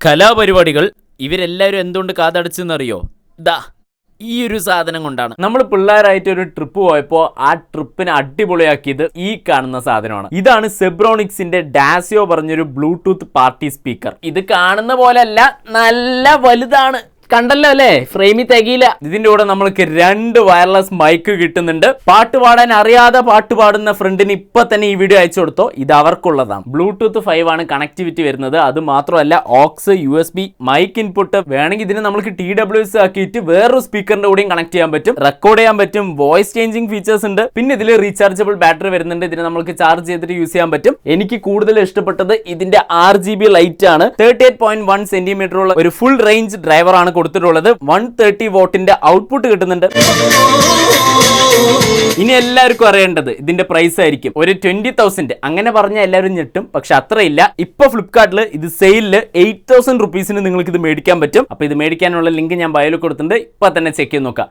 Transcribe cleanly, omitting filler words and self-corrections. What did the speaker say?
കലാപരിപാടികൾ ഇവരെല്ലാവരും എന്തുകൊണ്ട് കാതടച്ചെന്നറിയോ? ദാ ഈ ഒരു സാധനം കൊണ്ടാണ്. നമ്മൾ പിള്ളേരായിട്ട് ഒരു ട്രിപ്പ് പോയപ്പോൾ ആ ട്രിപ്പിനെ അടിപൊളിയാക്കിയത് ഈ കാണുന്ന സാധനമാണ്. ഇതാണ് സെബ്രോണിക്സിന്റെ ഡാസിയോ പറഞ്ഞൊരു ബ്ലൂടൂത്ത് പാർട്ടി സ്പീക്കർ. ഇത് കാണുന്ന പോലെയല്ല, നല്ല വലുതാണ്. കണ്ടല്ലോ അല്ലേ, ഫ്രെയിമിൽ തികയില്ല. ഇതിന്റെ കൂടെ നമ്മൾക്ക് 2 വയർലെസ് മൈക്ക് കിട്ടുന്നുണ്ട്. പാട്ട് പാടാൻ അറിയാതെ പാട്ട് പാടുന്ന ഫ്രണ്ടിന് ഇപ്പൊ തന്നെ ഈ വീഡിയോ അയച്ചു കൊടുത്തോ, ഇത് അവർക്കുള്ളതാണ്. ബ്ലൂടൂത്ത് 5 ആണ് കണക്ടിവിറ്റി വരുന്നത്. അത് മാത്രമല്ല ഓക്സ്, USB, മൈക്ക് ഇൻപുട്ട് വേണമെങ്കിൽ ഇതിന് നമുക്ക് TWS ആക്കിയിട്ട് വേറൊരു സ്പീക്കറിന്റെ കൂടെയും കണക്ട് ചെയ്യാൻ പറ്റും, റെക്കോർഡ് ചെയ്യാൻ പറ്റും, വോയിസ് ചേഞ്ചിങ് ഫീച്ചേഴ്സ് ഉണ്ട്. പിന്നെ ഇതിൽ റീചാർജബിൾ ബാറ്ററി വരുന്നുണ്ട്. ഇതിന് നമുക്ക് ചാർജ് ചെയ്തിട്ട് യൂസ് ചെയ്യാൻ പറ്റും. എനിക്ക് കൂടുതൽ ഇഷ്ടപ്പെട്ടത് ഇതിന്റെ RGB ലൈറ്റ് ആണ്. 38.1 സെന്റിമീറ്റർ ഉള്ള ഒരു ഫുൾ റേഞ്ച് ഡ്രൈവർ ആണ് കൊടുത്തിട്ടുള്ളത്. 130 വാട്ടിന്റെ ഔട്ട്പുട്ട് കിട്ടുന്നുണ്ട്. ഇനി എല്ലാവർക്കും അറിയേണ്ടത് ഇതിന്റെ പ്രൈസ് ആയിരിക്കും. ഒരു 20,000. അങ്ങനെ പറഞ്ഞാൽ എല്ലാവരും ഞെട്ടും, പക്ഷെ അത്രയില്ല. ഇപ്പൊ ഫ്ലിപ്കാർട്ടിൽ ഇത് സെയിലില് 8,000 റുപ്പീസിന് നിങ്ങൾക്ക് ഇത് മേടിക്കാൻ പറ്റും. അപ്പൊ ഇത് മേടിക്കാനുള്ള ലിങ്ക് ഞാൻ ബയോയിൽ കൊടുത്തിട്ടുണ്ട്. ഇപ്പൊ തന്നെ ചെക്ക് ചെയ്ത് നോക്കാം.